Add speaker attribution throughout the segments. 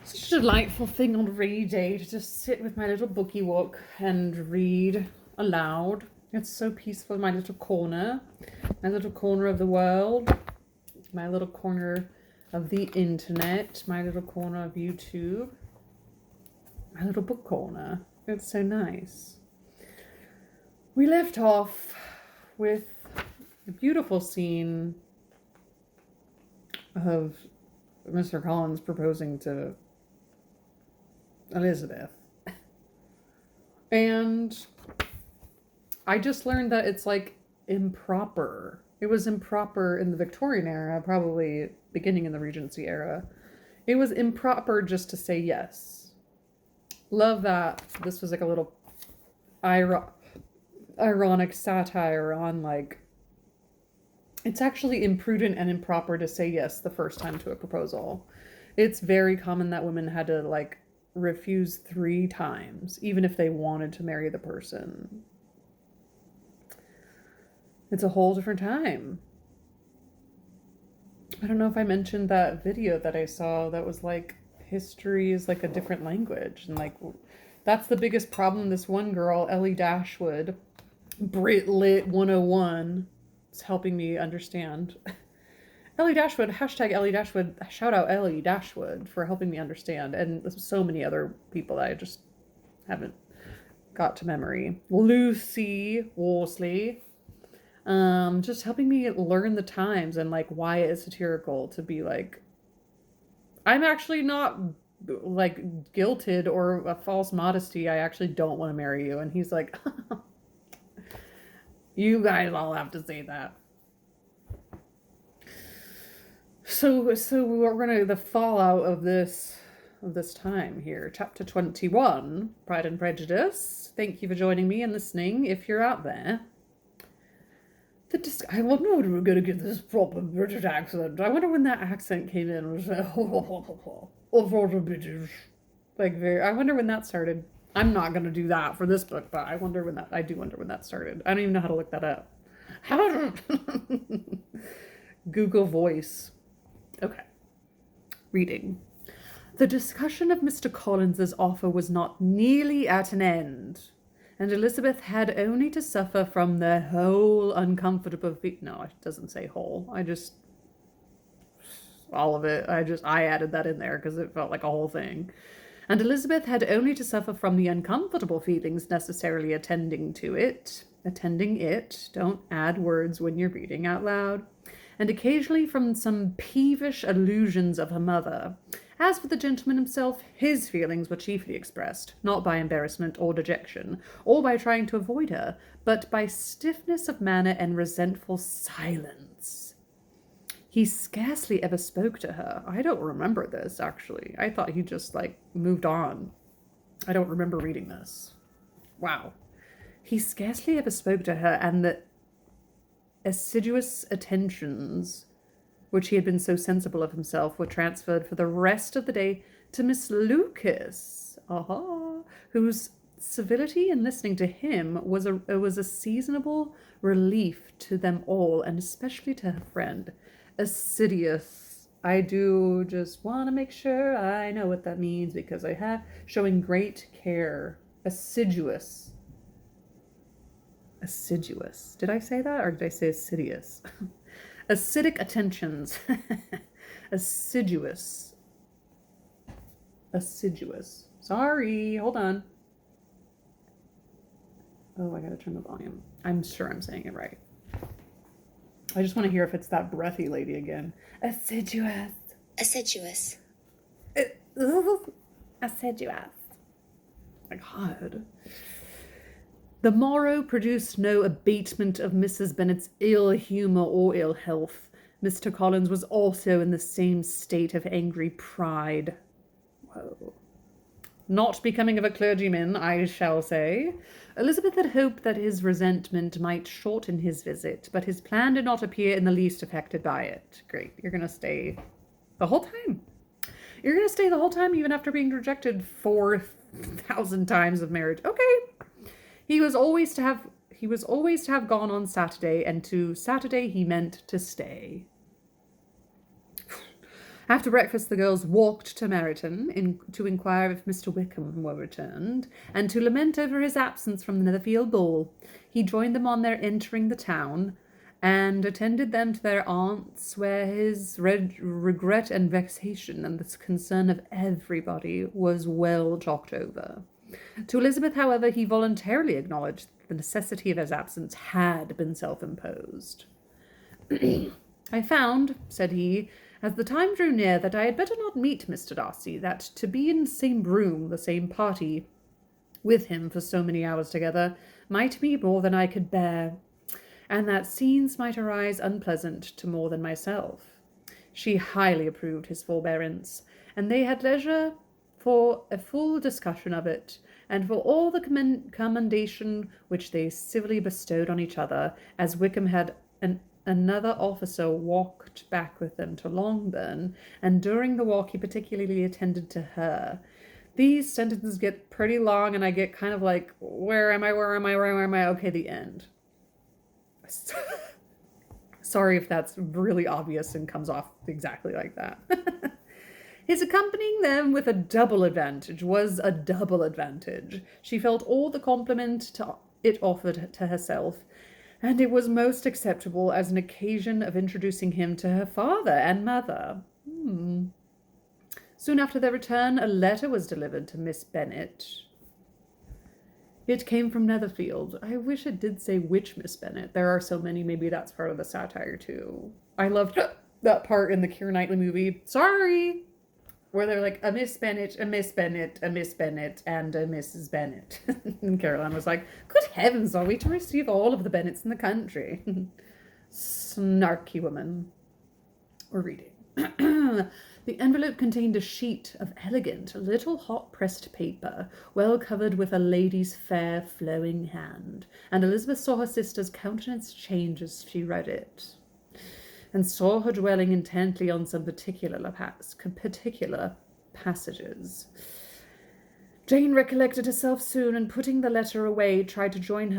Speaker 1: Such a delightful thing on a rainy day to just sit with my little bookie book and read aloud. It's so peaceful in my little corner of the world, my little corner of the internet, my little corner of YouTube, my little book corner. It's so nice. We left off with a beautiful scene of Mr. Collins proposing to Elizabeth. And I just learned that it's like improper. It was improper in the Victorian era, probably beginning in the Regency era. It was improper just to say yes. Love that this was like a little ironic satire on like, it's actually imprudent and improper to say yes the first time to a proposal. It's very common that women had to like refuse 3 times, even if they wanted to marry the person. It's a whole different time. I don't know if I mentioned that video that I saw that was like, history is like a different language. And like, that's the biggest problem. This one girl, Ellie Dashwood, Brit Lit 101, is helping me understand. Ellie Dashwood, hashtag Ellie Dashwood, shout out Ellie Dashwood for helping me understand, and so many other people that I just haven't got to memory. Lucy Worsley, just helping me learn the times and like why it is satirical to be like, I'm actually not like guilted or a false modesty. I actually don't want to marry you. And he's like, you guys all have to say that. So we're gonna, the fallout of this time here, chapter 21, Pride and Prejudice. Thank you for joining me and listening if you're out there. I wonder when we're gonna get this proper British accent. I wonder when that accent came in. British, like very. I wonder when that started. I'm not gonna do that for this book, but I do wonder when that started. I don't even know how to look that up. How Google Voice. Okay. Reading. The discussion of Mr. Collins's offer was not nearly at an end, and Elizabeth had only to suffer from the whole uncomfortable no, it doesn't say whole. All of it. I added that in there because it felt like a whole thing. And Elizabeth had only to suffer from the uncomfortable feelings necessarily attending it. Don't add words when you're reading out loud. And occasionally from some peevish allusions of her mother. As for the gentleman himself, his feelings were chiefly expressed, not by embarrassment or dejection, or by trying to avoid her, but by stiffness of manner and resentful silence. He scarcely ever spoke to her. I don't remember this, actually. I thought he just, like, moved on. I don't remember reading this. Wow. He scarcely ever spoke to her, and the assiduous attentions which he had been so sensible of himself were transferred for the rest of the day to Miss Lucas, whose civility in listening to him was a seasonable relief to them all, and especially to her friend. Assiduous. I do just want to make sure I know what that means because I have showing great care. Assiduous. Assiduous. Did I say that or did I say assiduous? Acidic attentions. Assiduous. Assiduous. Sorry, hold on. Oh, I gotta turn the volume. I'm sure I'm saying it right. I just want to hear if it's that breathy lady again. Assiduous.
Speaker 2: Assiduous.
Speaker 1: Assiduous. My God. The morrow produced no abatement of Mrs. Bennet's ill humour or ill health. Mr. Collins was also in the same state of angry pride. Whoa. Not becoming of a clergyman, I shall say. Elizabeth had hoped that his resentment might shorten his visit, but his plan did not appear in the least affected by it. Great, you're going to stay the whole time. You're going to stay the whole time, even after being rejected 4,000 times of marriage. Okay. He was always to have gone on Saturday, and to Saturday he meant to stay. After breakfast, the girls walked to Meryton to inquire if Mr. Wickham were returned, and to lament over his absence from the Netherfield ball. He joined them on their entering the town, and attended them to their aunt's, where his regret and vexation and the concern of everybody was well talked over. To Elizabeth, however, he voluntarily acknowledged that the necessity of his absence had been self-imposed. I found, said he, as the time drew near, that I had better not meet Mr. Darcy, that to be in the same room, the same party, with him for so many hours together, might be more than I could bear, and that scenes might arise unpleasant to more than myself. She highly approved his forbearance, and they had leisure for a full discussion of it, and for all the commendation which they civilly bestowed on each other, as Wickham had another officer walked back with them to Longbourn, and during the walk he particularly attended to her. These sentences get pretty long, and I get kind of like, where am I? Okay, the end. Sorry if that's really obvious and comes off exactly like that. His accompanying them with a double advantage was a double advantage. She felt all the compliment it offered to herself, and it was most acceptable as an occasion of introducing him to her father and mother. Soon after their return, a letter was delivered to Miss Bennet. It came from Netherfield. I wish it did say which Miss Bennet. There are so many, maybe that's part of the satire too. I loved that part in the Keira Knightley movie. Sorry! Where they're like, a Miss Bennet, a Miss Bennet, a Miss Bennet, and a Mrs. Bennet. And Caroline was like, good heavens, are we to receive all of the Bennets in the country? Snarky woman. We're reading. The envelope contained a sheet of elegant, little hot-pressed paper, well covered with a lady's fair, flowing hand, and Elizabeth saw her sister's countenance change as she read it, and saw her dwelling intently on some particular passages. Jane recollected herself soon, and putting the letter away, tried to join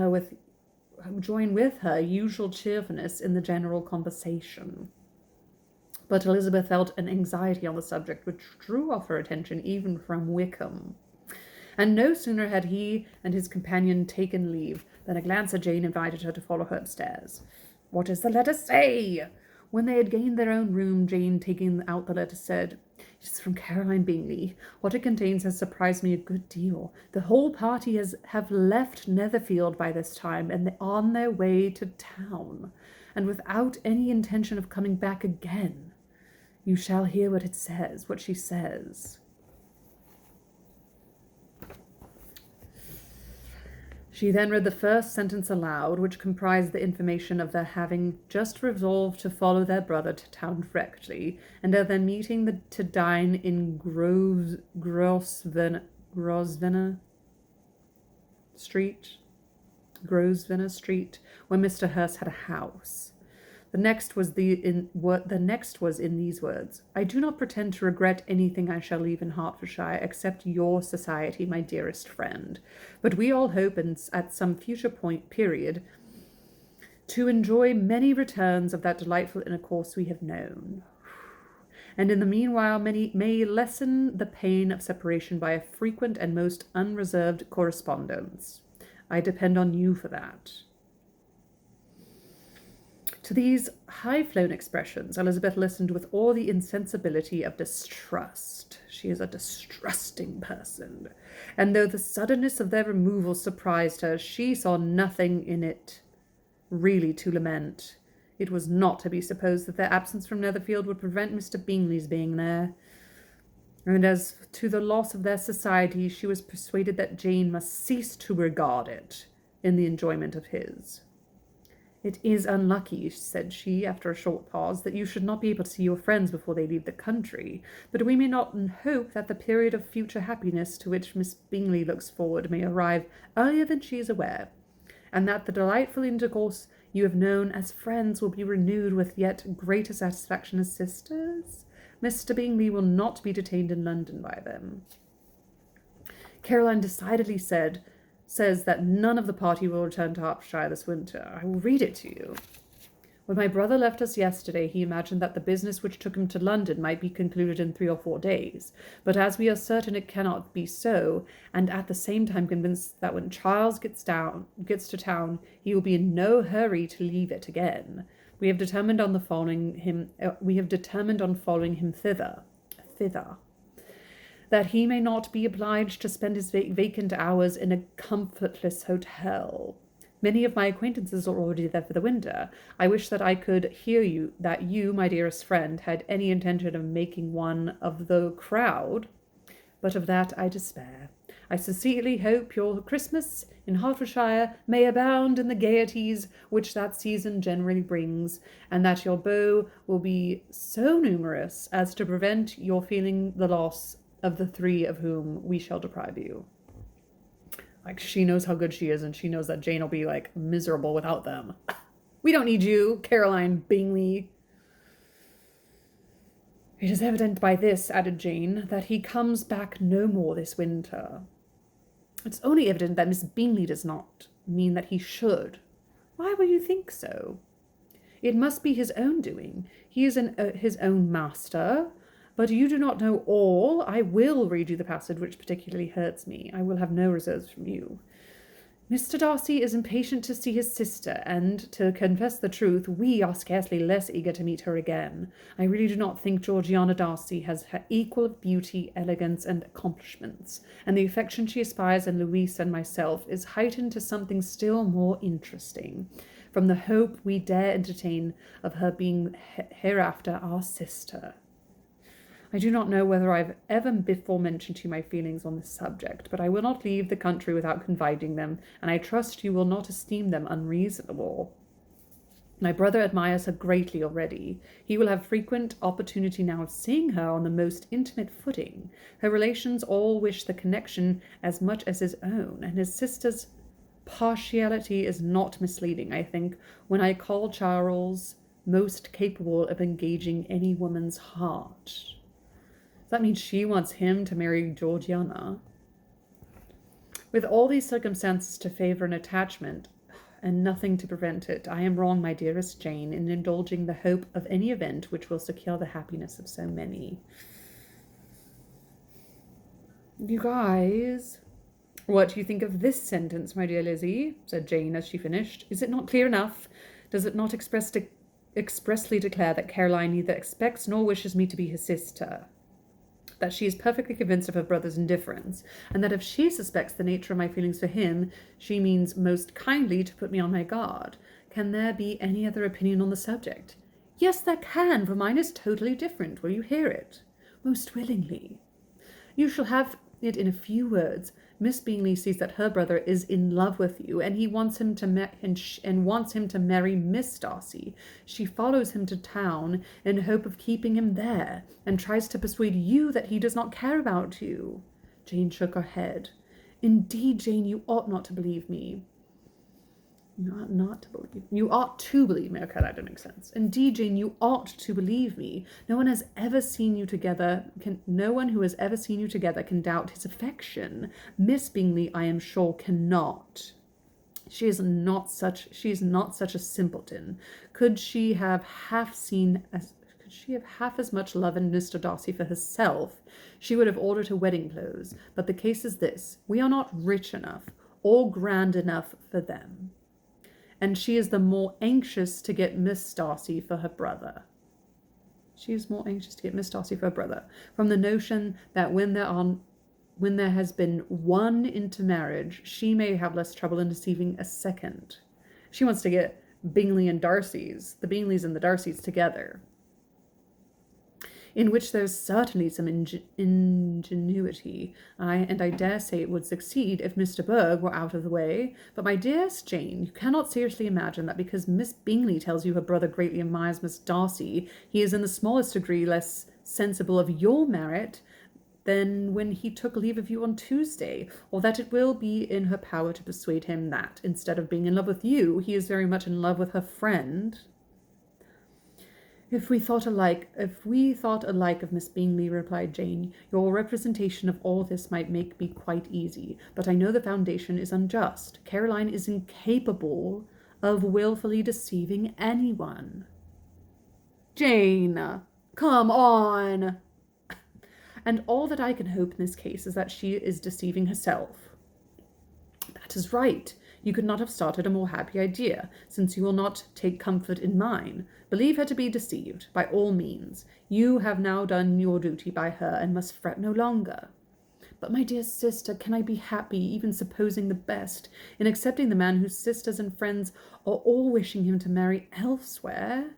Speaker 1: with her usual cheerfulness in the general conversation. But Elizabeth felt an anxiety on the subject which drew off her attention even from Wickham. And no sooner had he and his companion taken leave than a glance at Jane invited her to follow her upstairs. What does the letter say? When they had gained their own room, Jane, taking out the letter, said, It is from Caroline Bingley. What it contains has surprised me a good deal. The whole party have left Netherfield by this time, and they're on their way to town, and without any intention of coming back again. You shall hear what she says. She then read the first sentence aloud, which comprised the information of their having just resolved to follow their brother to town directly, and of their meeting to dine in Grosvenor Street, where Mr. Hurst had a house. The next was in these words: I do not pretend to regret anything I shall leave in Hertfordshire, except your society, my dearest friend. But we all hope, at some future period, to enjoy many returns of that delightful intercourse we have known. And in the meanwhile, many may lessen the pain of separation by a frequent and most unreserved correspondence. I depend on you for that. To these high-flown expressions, Elizabeth listened with all the insensibility of distrust. She is a distrusting person, and though the suddenness of their removal surprised her, she saw nothing in it really to lament. It was not to be supposed that their absence from Netherfield would prevent Mr. Bingley's being there. And as to the loss of their society, she was persuaded that Jane must cease to regard it in the enjoyment of his. It is unlucky, said she, after a short pause, that you should not be able to see your friends before they leave the country, but we may not hope that the period of future happiness to which Miss Bingley looks forward may arrive earlier than she is aware, and that the delightful intercourse you have known as friends will be renewed with yet greater satisfaction as sisters. Mr. Bingley will not be detained in London by them. Caroline decidedly says that none of the party will return to Hertfordshire this winter. I will read it to you. When my brother left us yesterday, he imagined that the business which took him to London might be concluded in 3 or 4 days. But as we are certain it cannot be so, and at the same time convinced that when Charles gets to town, he will be in no hurry to leave it again, we have determined on following him thither, that he may not be obliged to spend his vacant hours in a comfortless hotel. Many of my acquaintances are already there for the winter. I wish that I could hear that you, my dearest friend, had any intention of making one of the crowd, but of that I despair. I sincerely hope your Christmas in Hertfordshire may abound in the gaieties which that season generally brings, and that your beaux will be so numerous as to prevent your feeling the loss of the 3 of whom we shall deprive you. Like, she knows how good she is, and she knows that Jane will be, like, miserable without them. We don't need you, Caroline Bingley. It is evident by this, added Jane, that he comes back no more this winter. It's only evident that Miss Bingley does not mean that he should. Why will you think so? It must be his own doing. He is his own master. But you do not know all. I will read you the passage which particularly hurts me. I will have no reserves from you. Mr. Darcy is impatient to see his sister, and, to confess the truth, we are scarcely less eager to meet her again. I really do not think Georgiana Darcy has her equal of beauty, elegance, and accomplishments, and the affection she inspires in Louisa and myself is heightened to something still more interesting, from the hope we dare entertain of her being hereafter our sister. I do not know whether I have ever before mentioned to you my feelings on this subject, but I will not leave the country without confiding them, and I trust you will not esteem them unreasonable. My brother admires her greatly already. He will have frequent opportunity now of seeing her on the most intimate footing. Her relations all wish the connection as much as his own, and his sister's partiality is not misleading, I think, when I call Charles most capable of engaging any woman's heart. That means she wants him to marry Georgiana. With all these circumstances to favour an attachment, and nothing to prevent it, I am wrong, my dearest Jane, in indulging the hope of any event which will secure the happiness of so many. You guys, what do you think of this sentence, my dear Lizzie? Said Jane as she finished. Is it not clear enough? Does it not expressly declare that Caroline neither expects nor wishes me to be his sister? That she is perfectly convinced of her brother's indifference, and that if she suspects the nature of my feelings for him, she means most kindly to put me on my guard. Can there be any other opinion on the subject? Yes, there can, for mine is totally different. Will you hear it? Most willingly. You shall have it in a few words. Miss Bingley sees that her brother is in love with you, and he wants him to marry Miss Darcy. She follows him to town in hope of keeping him there, and tries to persuade you that he does not care about you. Jane shook her head. Indeed, Jane, you ought not to believe me. You ought to believe me. Okay, that didn't make sense. Indeed, Jane, you ought to believe me. No one who has ever seen you together can doubt his affection. Miss Bingley, I am sure, cannot. She is not such a simpleton. Could she have half as much love in Mr. Darcy for herself, she would have ordered her wedding clothes. But the case is this: we are not rich enough or grand enough for them, and she is the more anxious to get Miss Darcy for her brother. She is more anxious to get Miss Darcy for her brother, from the notion that when there has been one intermarriage, she may have less trouble in deceiving a second. She wants to get Bingley and the Bingleys and the Darcys together, in which there's certainly some ingenuity, and I dare say it would succeed if Mr. Berg were out of the way. But, my dearest Jane, you cannot seriously imagine that because Miss Bingley tells you her brother greatly admires Miss Darcy, he is in the smallest degree less sensible of your merit than when he took leave of you on Tuesday, or that it will be in her power to persuade him that, instead of being in love with you, he is very much in love with her friend. If we thought alike of Miss Bingley, replied Jane, your representation of all this might make me quite easy. But I know the foundation is unjust. Caroline is incapable of willfully deceiving anyone. Jane, come on! And all that I can hope in this case is that she is deceiving herself. That is right. You could not have started a more happy idea, since you will not take comfort in mine. Believe her to be deceived, by all means. You have now done your duty by her, and must fret no longer. But, my dear sister, can I be happy, even supposing the best, in accepting the man whose sisters and friends are all wishing him to marry elsewhere?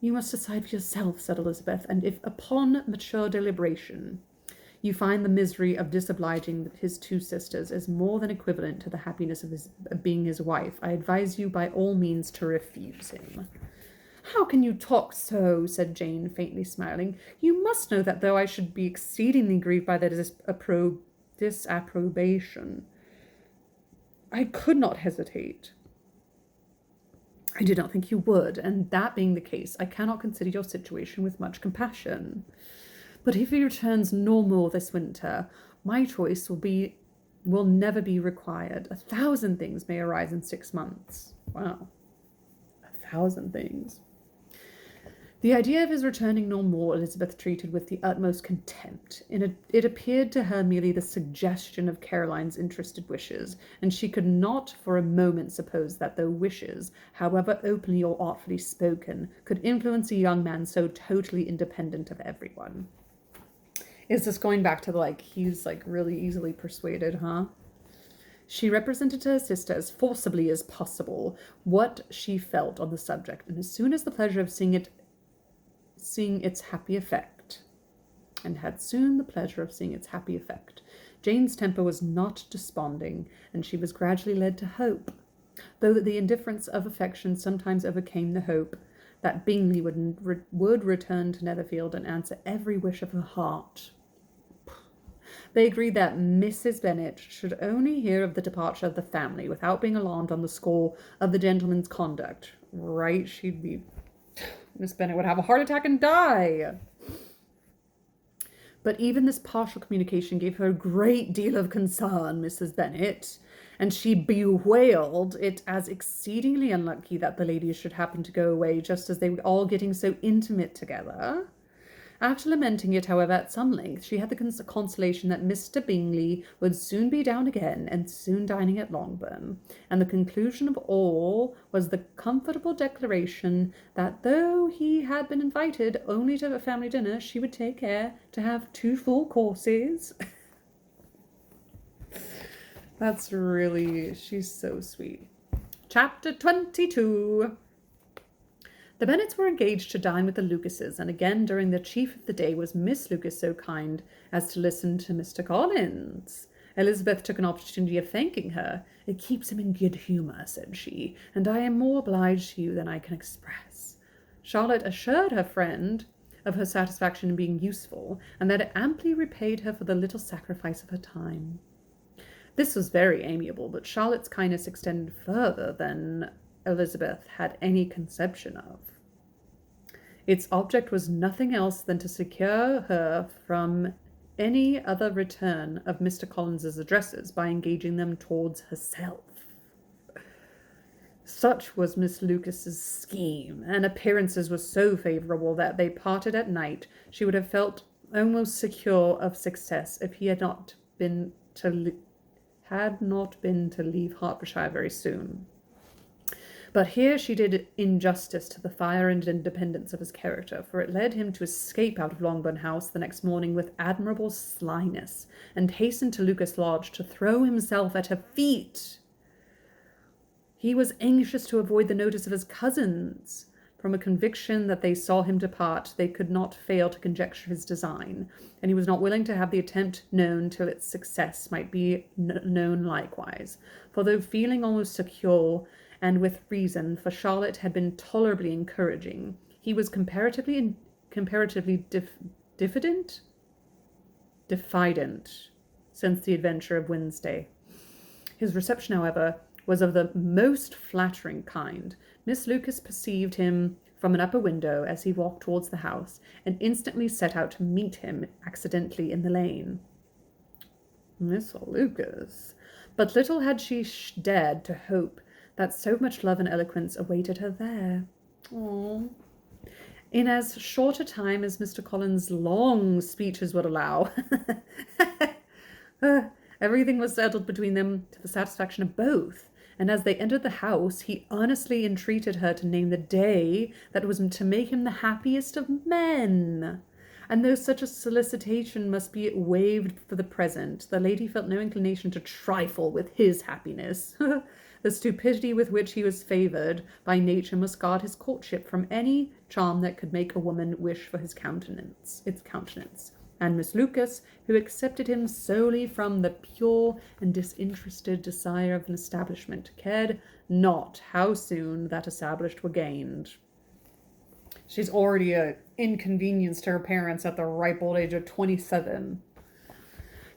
Speaker 1: You must decide for yourself, said Elizabeth, and if upon mature deliberation you find the misery of disobliging his two sisters is more than equivalent to the happiness of being his wife, I advise you by all means to refuse him. How can you talk so? Said Jane, faintly smiling. You must know that though I should be exceedingly grieved by their disapprobation, I could not hesitate. I did not think you would, and that being the case, I cannot consider your situation with much compassion. But if he returns no more this winter, my choice will never be required. 1,000 things may arise in 6 months. Wow. 1,000 things. The idea of his returning no more Elizabeth treated with the utmost contempt. It appeared to her merely the suggestion of Caroline's interested wishes, and she could not for a moment suppose that though wishes, however openly or artfully spoken, could influence a young man so totally independent of everyone. Is this going back to he's really easily persuaded, huh? She represented to her sister as forcibly as possible what she felt on the subject, and as soon as the pleasure of seeing its happy effect, Jane's temper was not desponding, and she was gradually led to hope, though the indifference of affection sometimes overcame the hope, that Bingley would return to Netherfield and answer every wish of her heart. They agreed that Mrs. Bennet should only hear of the departure of the family without being alarmed on the score of the gentleman's conduct. Right, Miss Bennet would have a heart attack and die. But even this partial communication gave her a great deal of concern, Mrs. Bennet, and she bewailed it as exceedingly unlucky that the ladies should happen to go away just as they were all getting so intimate together. After lamenting it, however, at some length, she had the consolation that Mr. Bingley would soon be down again and soon dining at Longbourn, and the conclusion of all was the comfortable declaration that though he had been invited only to a family dinner, she would take care to have 2 full courses. She's so sweet. Chapter 22. The Bennets were engaged to dine with the Lucases, and again during the chief of the day was Miss Lucas so kind as to listen to Mr. Collins. Elizabeth took an opportunity of thanking her. It keeps him in good humour, said she, and I am more obliged to you than I can express. Charlotte assured her friend of her satisfaction in being useful, and that it amply repaid her for the little sacrifice of her time. This was very amiable, but Charlotte's kindness extended further than Elizabeth had any conception of. Its object was nothing else than to secure her from any other return of Mr. Collins's addresses by engaging them towards herself. Such was Miss Lucas's scheme, and appearances were so favourable that they parted at night. She would have felt almost secure of success if he had not been to leave Hertfordshire very soon. But here she did injustice to the fire and independence of his character, for it led him to escape out of Longbourn House the next morning with admirable slyness, and hasten to Lucas Lodge to throw himself at her feet. He was anxious to avoid the notice of his cousins. From a conviction that they saw him depart, they could not fail to conjecture his design, and he was not willing to have the attempt known till its success might be known likewise. For though feeling almost secure, and with reason, for Charlotte had been tolerably encouraging, he was comparatively diffident since the adventure of Wednesday. His reception, however, was of the most flattering kind. Miss Lucas perceived him from an upper window as he walked towards the house, and instantly set out to meet him accidentally in the lane. Miss Lucas! But little had she dared to hope that so much love and eloquence awaited her there. Aww. In as short a time as Mr. Collins' long speeches would allow, everything was settled between them to the satisfaction of both, and as they entered the house, he earnestly entreated her to name the day that was to make him the happiest of men. And though such a solicitation must be waived for the present, the lady felt no inclination to trifle with his happiness. The stupidity with which he was favoured by nature must guard his courtship from any charm that could make a woman wish for its countenance. And Miss Lucas, who accepted him solely from the pure and disinterested desire of an establishment, cared not how soon that established were gained. She's already an inconvenience to her parents at the ripe old age of 27.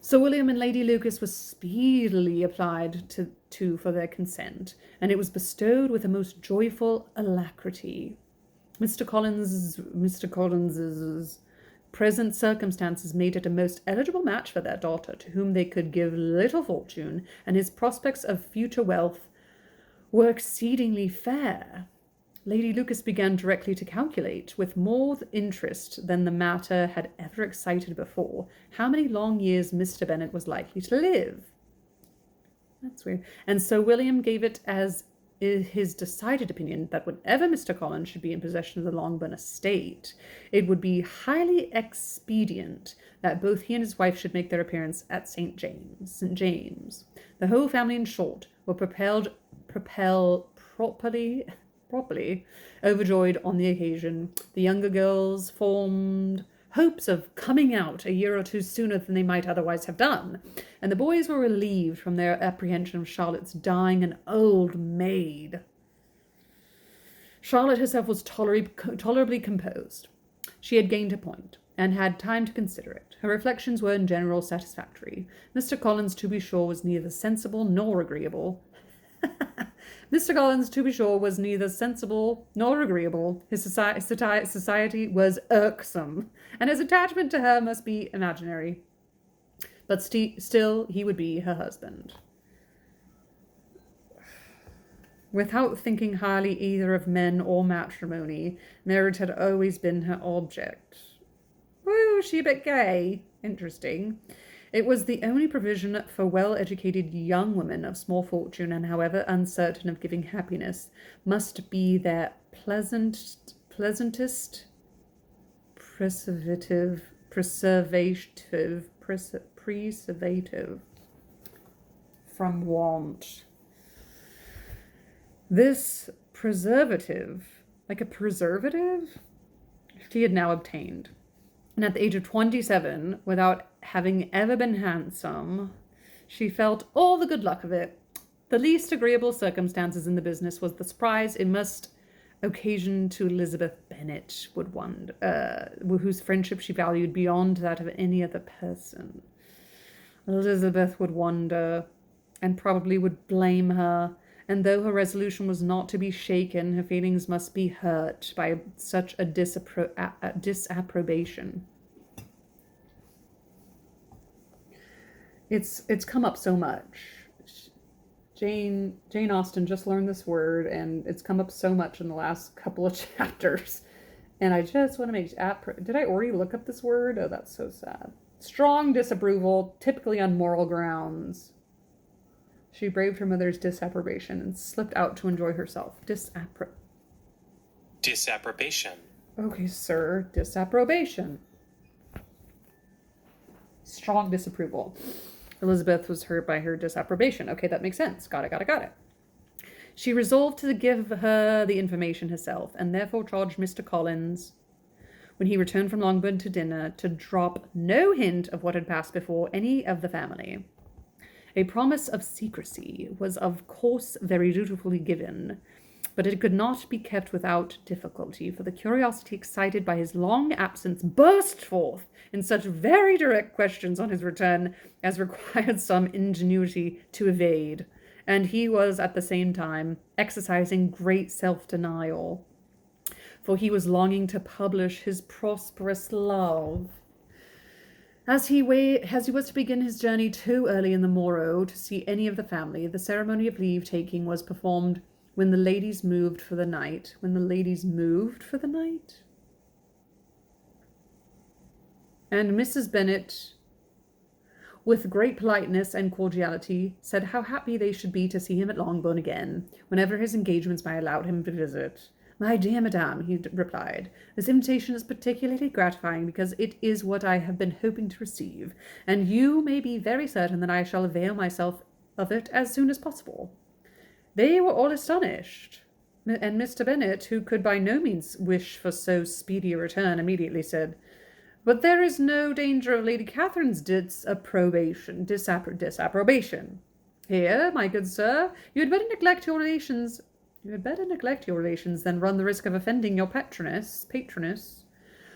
Speaker 1: Sir William and Lady Lucas was speedily applied to for their consent, and it was bestowed with a most joyful alacrity. Mr. Collins's present circumstances made it a most eligible match for their daughter, to whom they could give little fortune, and his prospects of future wealth were exceedingly fair. Lady Lucas began directly to calculate, with more interest than the matter had ever excited before, how many long years Mr. Bennet was likely to live. That's weird. And Sir William gave it as his decided opinion that whenever Mr. Collins should be in possession of the Longbourn estate, it would be highly expedient that both he and his wife should make their appearance at St. James. The whole family, in short, were properly overjoyed on the occasion. The younger girls formed hopes of coming out a year or two sooner than they might otherwise have done, and the boys were relieved from their apprehension of Charlotte's dying an old maid. Charlotte herself was tolerably composed. She had gained her point, and had time to consider it. Her reflections were in general satisfactory. Mr. Collins, to be sure, was neither sensible nor agreeable. Mr. Collins, to be sure, was neither sensible nor agreeable. His society was irksome, and his attachment to her must be imaginary. But still he would be her husband. Without thinking highly either of men or matrimony, marriage had always been her object. Woo, she a bit gay. Interesting. It was the only provision for well-educated young women of small fortune, and however uncertain of giving happiness, must be their pleasantest preservative from want. This preservative, like a preservative, she had now obtained. And at the age of 27, without having ever been handsome, she felt all the good luck of it. The least agreeable circumstances in the business was the surprise it must occasion to Elizabeth Bennet, whose friendship she valued beyond that of any other person. Elizabeth would wonder, and probably would blame her, and though her resolution was not to be shaken, her feelings must be hurt by such a disapprobation. It's come up so much. Jane Austen just learned this word, and it's come up so much in the last couple of chapters. And I just want to make... Did I already look up this word? Oh, that's so sad. Strong disapproval, typically on moral grounds. She braved her mother's disapprobation and slipped out to enjoy herself.
Speaker 2: Disapprobation.
Speaker 1: Okay, sir. Disapprobation. Strong disapproval. Elizabeth was hurt by her disapprobation. Okay, that makes sense. Got it. She resolved to give her the information herself, and therefore charged Mr. Collins, when he returned from Longbourn to dinner, to drop no hint of what had passed before any of the family. A promise of secrecy was of course very dutifully given, but it could not be kept without difficulty, for the curiosity excited by his long absence burst forth in such very direct questions on his return as required some ingenuity to evade, and he was at the same time exercising great self-denial, for he was longing to publish his prosperous love. As he was to begin his journey too early in the morrow to see any of the family, the ceremony of leave-taking was performed when the ladies moved for the night. And Mrs. Bennet, with great politeness and cordiality, said how happy they should be to see him at Longbourn again, whenever his engagements might allow him to visit. My dear madame, he replied, this invitation is particularly gratifying because it is what I have been hoping to receive, and you may be very certain that I shall avail myself of it as soon as possible. They were all astonished, and Mr. Bennet, who could by no means wish for so speedy a return, immediately said, but there is no danger of Lady Catherine's disapprobation. Here, my good sir, you had better neglect your relations than run the risk of offending your patroness.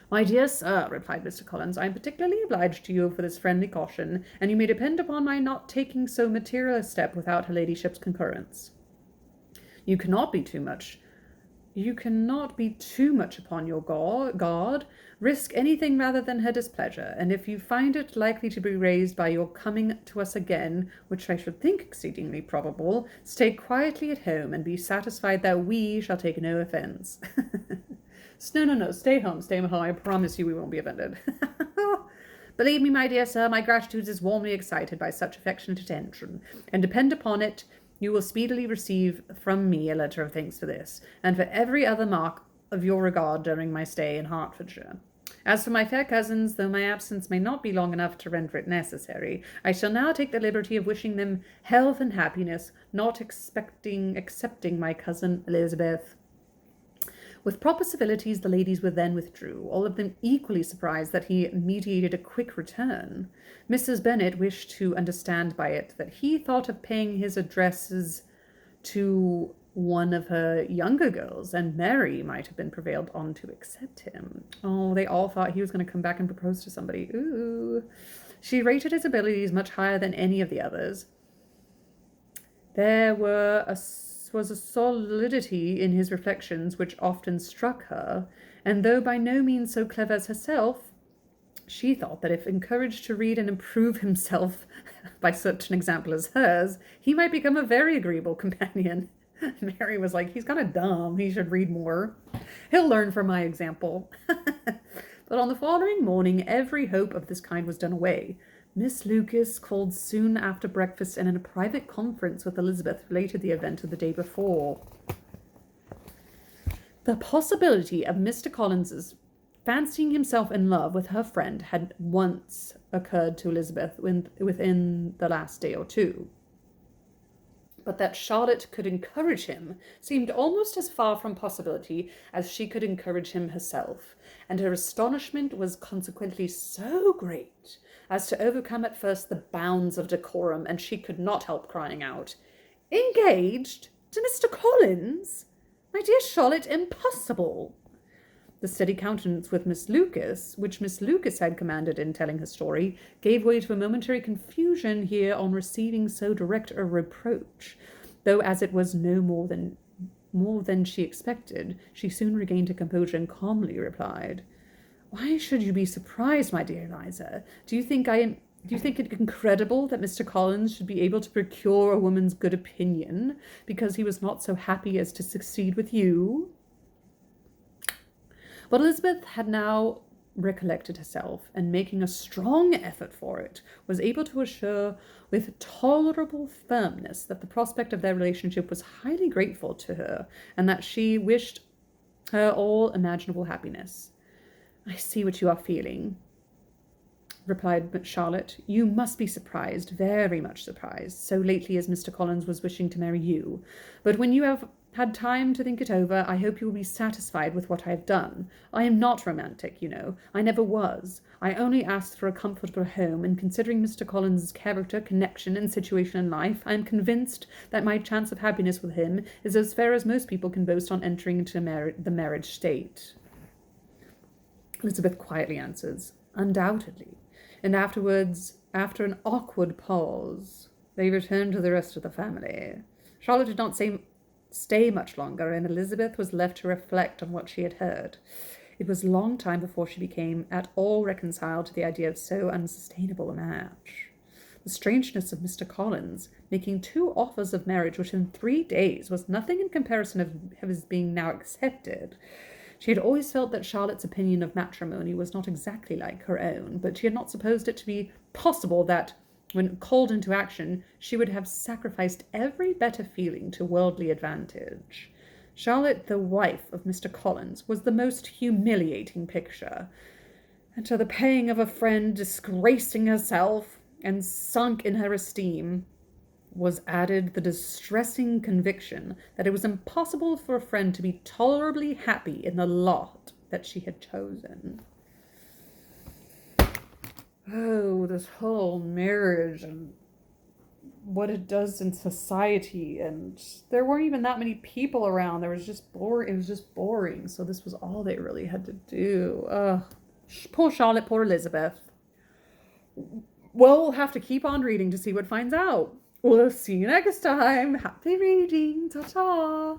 Speaker 1: My dear sir, replied Mr. Collins, I am particularly obliged to you for this friendly caution, and you may depend upon my not taking so material a step without her ladyship's concurrence. You cannot be too much upon your guard. Risk anything rather than her displeasure, and if you find it likely to be raised by your coming to us again, which I should think exceedingly probable, stay quietly at home and be satisfied that we shall take no offence. No, stay home. I promise you we won't be offended. Believe me, my dear sir, my gratitude is warmly excited by such affectionate attention, and depend upon it, you will speedily receive from me a letter of thanks for this, and for every other mark of your regard during my stay in Hertfordshire. As for my fair cousins, though my absence may not be long enough to render it necessary, I shall now take the liberty of wishing them health and happiness, not excepting my cousin Elizabeth. With proper civilities, the ladies then withdrew, all of them equally surprised that he meditated a quick return. Mrs. Bennet wished to understand by it that he thought of paying his addresses to one of her younger girls, and Mary might have been prevailed on to accept him. Oh, they all thought he was going to come back and propose to somebody. Ooh. She rated his abilities much higher than any of the others. There was a solidity in his reflections which often struck her, and though by no means so clever as herself, she thought that if encouraged to read and improve himself by such an example as hers, he might become a very agreeable companion. Mary was like, he's kind of dumb, he should read more. He'll learn from my example. But on the following morning, every hope of this kind was done away. Miss Lucas called soon after breakfast, and in a private conference with Elizabeth related the event of the day before. The possibility of Mr. Collins's fancying himself in love with her friend had once occurred to Elizabeth within the last day or two. But that Charlotte could encourage him seemed almost as far from possibility as she could encourage him herself, and her astonishment was consequently so great as to overcome at first the bounds of decorum, and she could not help crying out, "Engaged to Mr. Collins? My dear Charlotte, impossible!" The steady countenance which Miss Lucas had commanded in telling her story, gave way to a momentary confusion here on receiving so direct a reproach, though as it was no more than she expected, she soon regained her composure and calmly replied, "Why should you be surprised, my dear Eliza? Do you think it incredible that Mr. Collins should be able to procure a woman's good opinion because he was not so happy as to succeed with you?" But Elizabeth had now recollected herself, and making a strong effort for it, was able to assure with tolerable firmness that the prospect of their relationship was highly grateful to her, and that she wished her all imaginable happiness. "I see what you are feeling," replied Charlotte. "You must be surprised, very much surprised, so lately as Mr. Collins was wishing to marry you. But when you have had time to think it over, I hope you will be satisfied with what I have done. I am not romantic, you know. I never was. I only asked for a comfortable home, and considering Mr. Collins's character, connection, and situation in life, I am convinced that my chance of happiness with him is as fair as most people can boast on entering into the marriage state." Elizabeth quietly answers, "Undoubtedly." And afterwards, after an awkward pause, they returned to the rest of the family. Charlotte did not stay much longer, and Elizabeth was left to reflect on what she had heard. It was a long time before she became at all reconciled to the idea of so unsustainable a match. The strangeness of Mr. Collins making 2 offers of marriage within 3 days was nothing in comparison of his being now accepted. She had always felt that Charlotte's opinion of matrimony was not exactly like her own, but she had not supposed it to be possible that, when called into action, she would have sacrificed every better feeling to worldly advantage. Charlotte, the wife of Mr. Collins, was the most humiliating picture. And to the paying of a friend disgracing herself and sunk in her esteem was added the distressing conviction that it was impossible for a friend to be tolerably happy in the lot that she had chosen. Oh, this whole marriage and what it does in society, and there weren't even that many people around. There was just it was just boring. So this was all they really had to do. Poor Charlotte, poor Elizabeth. Well, we'll have to keep on reading to see what finds out. We'll see you next time. Happy reading. Ta-ta.